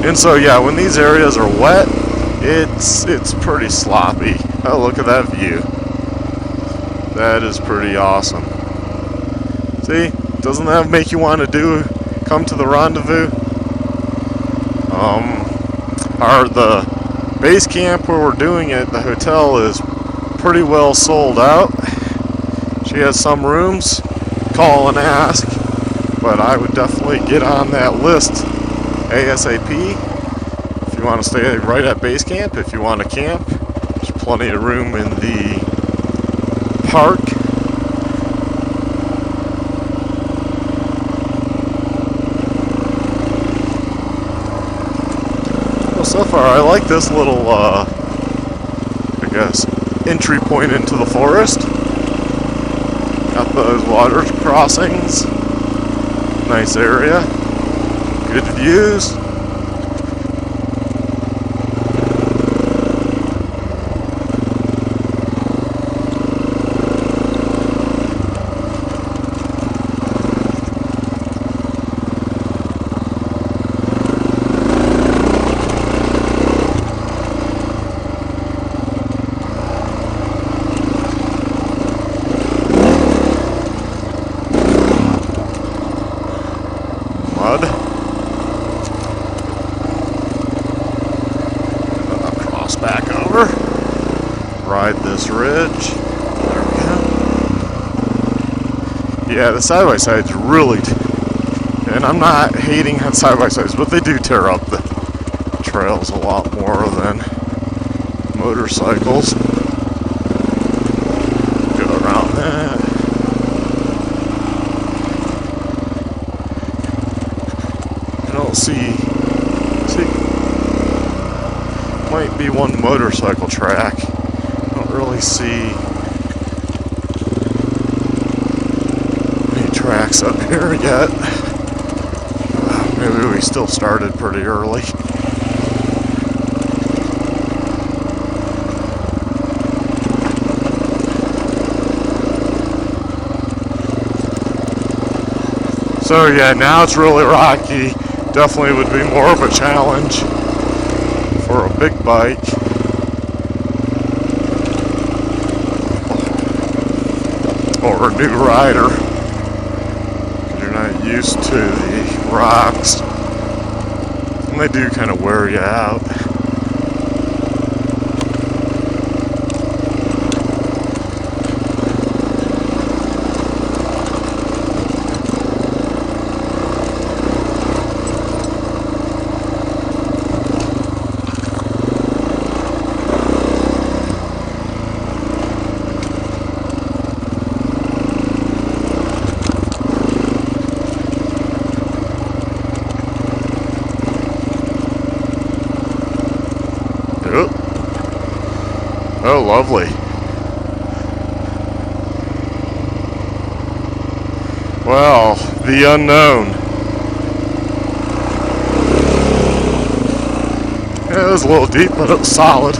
And so yeah, when these areas are wet, it's pretty sloppy. Oh, look at that view. That is pretty awesome. See, doesn't that make you want to come to the Rendezvous? The base camp where we're doing it, the hotel is pretty well sold out. She has some rooms, call and ask, but I would definitely get on that list ASAP. If you want to stay right at base camp, if you want to camp, there's plenty of room in the park. Well, so far I like this little, I guess, entry point into the forest. Got those water crossings. Nice area. Good views. Mud. I'll cross back over. Ride this ridge. There we go. Yeah, the side-by-side's really... And I'm not hating on side-by-sides, but they do tear up the trails a lot more than motorcycles. Go around that. See, might be one motorcycle track. Don't really see any tracks up here yet. Maybe we still started pretty early. So yeah, now it's really rocky. Definitely would be more of a challenge for a big bike. Or a new rider. Because you're not used to the rocks. And they do kind of wear you out. Oh, lovely. Well, the unknown. Yeah, it was a little deep, but it was solid.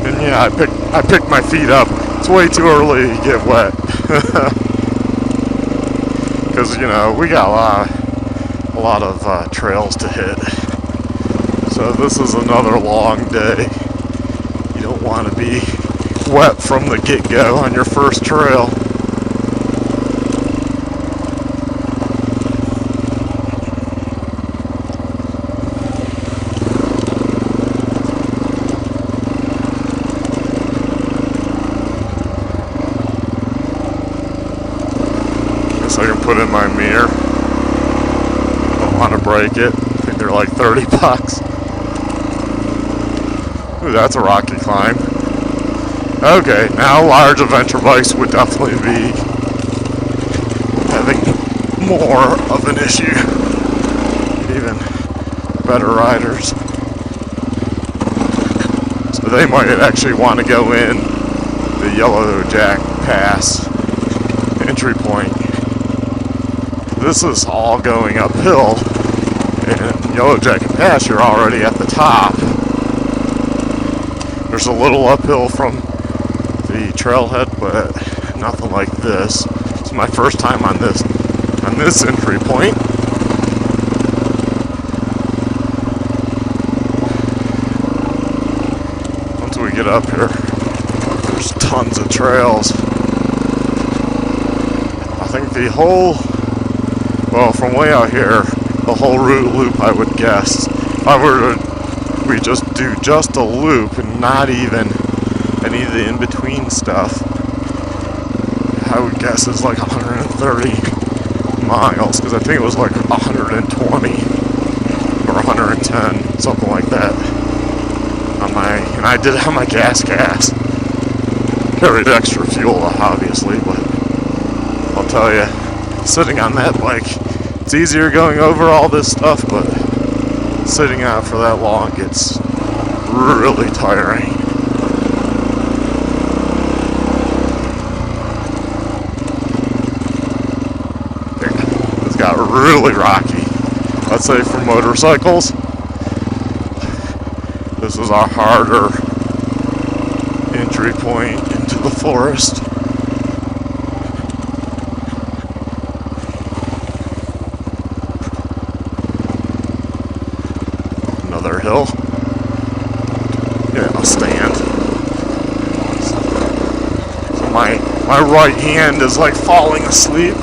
And yeah, I picked my feet up. It's way too early to get wet. Because, you know, we got a lot of trails to hit. So this is another long day. You don't want to be wet from the get-go on your first trail. Guess I can put in my mirror. Don't want to break it. I think they're like $30. Ooh, that's a rocky climb. Okay, now large adventure bikes would definitely be having more of an issue. Even better riders. So they might actually want to go in the Yellow Jack Pass entry point. This is all going uphill, and Yellow Jacket Pass, you're already at the top. There's a little uphill from the trailhead, but nothing like this. It's my first time on this on this entry point. Once we get up here, there's tons of trails. I think the whole, well, from way out here, the whole route loop, I would guess, if I were to, we just do just a loop and not even any of the in-between stuff, I would guess is like 130 miles, because I think it was like 120 or 110, something like that. And I did have my gas. Carried extra fuel, obviously, but I'll tell you, sitting on that bike, it's easier going over all this stuff, but sitting out for that long gets really tiring. It's got really rocky. I'd say for motorcycles, this is a harder entry point into the forest. Another hill. Yeah, I'll stand. So my right hand is like falling asleep.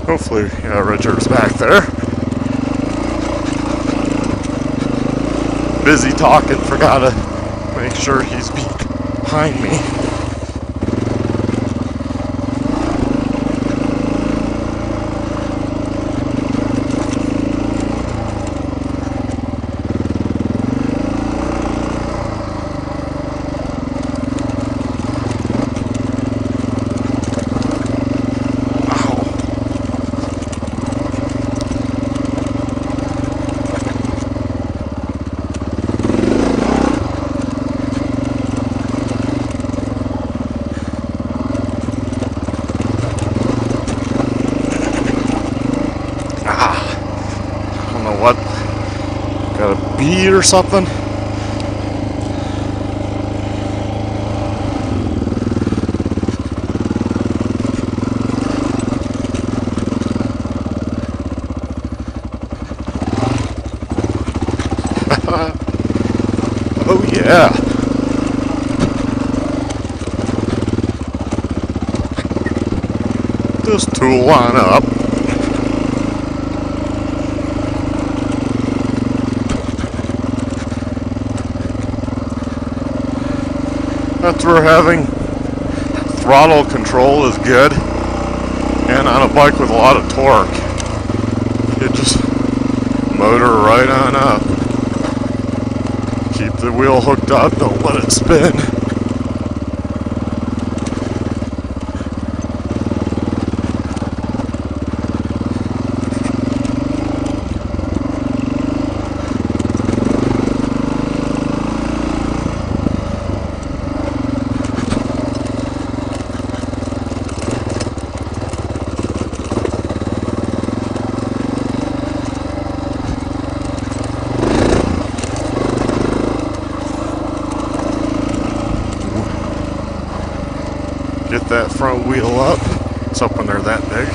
Hopefully, yeah, Richard's back there. Busy talking, forgot to make sure he's behind me. What? Got a bee or something? Oh yeah. Just tool on up. That's where having throttle control is good, and on a bike with a lot of torque, you just motor right on up. Keep the wheel hooked up, don't let it spin. Get that front wheel up. It's up when they're that big.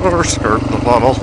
Or skirt the puddle.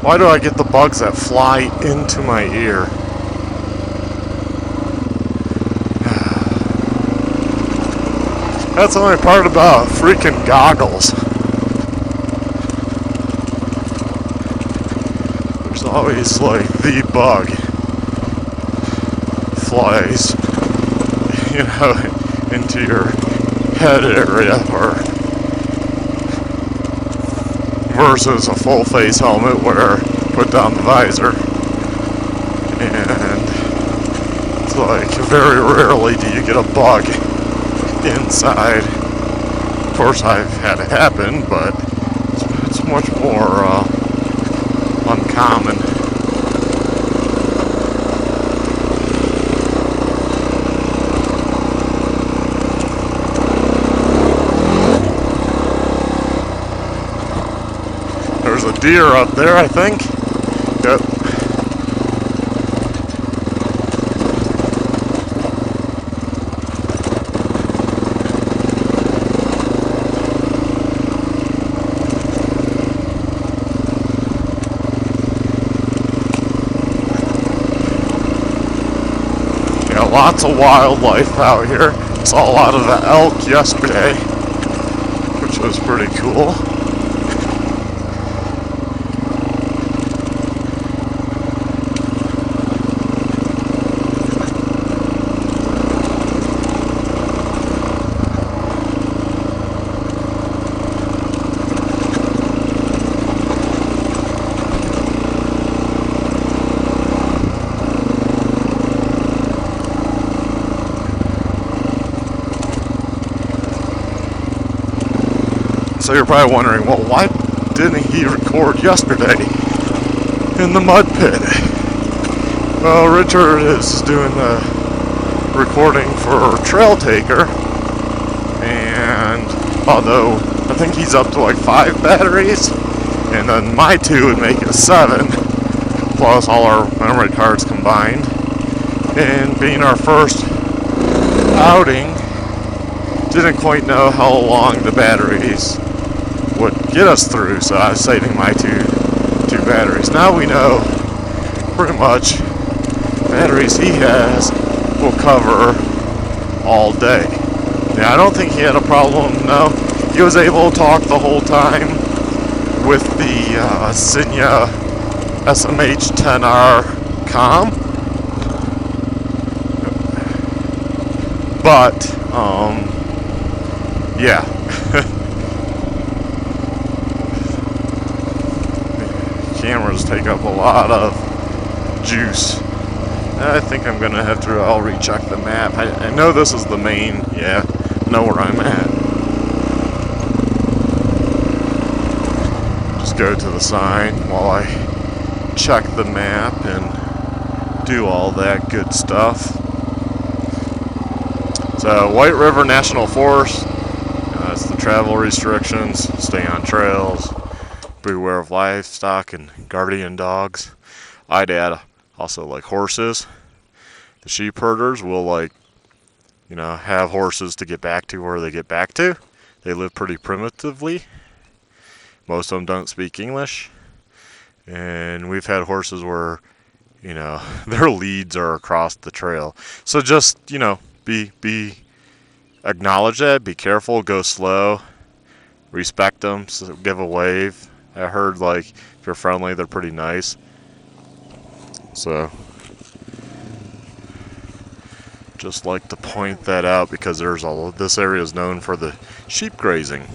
Why do I get the bugs that fly into my ear? That's the only part about freaking goggles. There's always like the bug flies, you know, into your head area, or versus a full face helmet where put down the visor, and it's like very rarely do you get a bug inside. Of course, I've had it happen, but it's much more uncommon. There's a deer up there, I think. Yep. Yeah, lots of wildlife out here. Saw a lot of the elk yesterday, which was pretty cool. So you're probably wondering, well, why didn't he record yesterday in the mud pit? Well, Richard is doing the recording for Trail Taker, and although I think he's up to like 5 batteries, and then my 2 would make it 7, plus all our memory cards combined. And being our first outing, didn't quite know how long the batteries would get us through, so I was saving my two batteries. Now we know pretty much batteries he has will cover all day. Yeah, I don't think he had a problem. No, he was able to talk the whole time with the SENA SMH-10R comm, but yeah. Cameras take up a lot of juice. I think I'm gonna have to, I'll recheck the map. I know this is the main, yeah, I know where I'm at. Just go to the sign while I check the map and do all that good stuff. So, White River National Forest, that's the travel restrictions, stay on trails, beware of livestock and guardian dogs. I'd add also like horses. The sheep herders will, like, you know, have horses to get back to where they get back to. They live pretty primitively. Most of them don't speak English. And we've had horses where, you know, their leads are across the trail. So just, you know, acknowledge that, be careful, go slow, respect them, so give a wave. I heard, like, if you're friendly, they're pretty nice. So, just like to point that out because this area is known for the sheep grazing.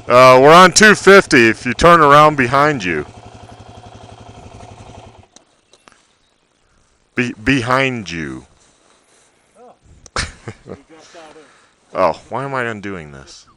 We're on 250 if you turn around behind you. Behind you. Oh, why am I undoing this?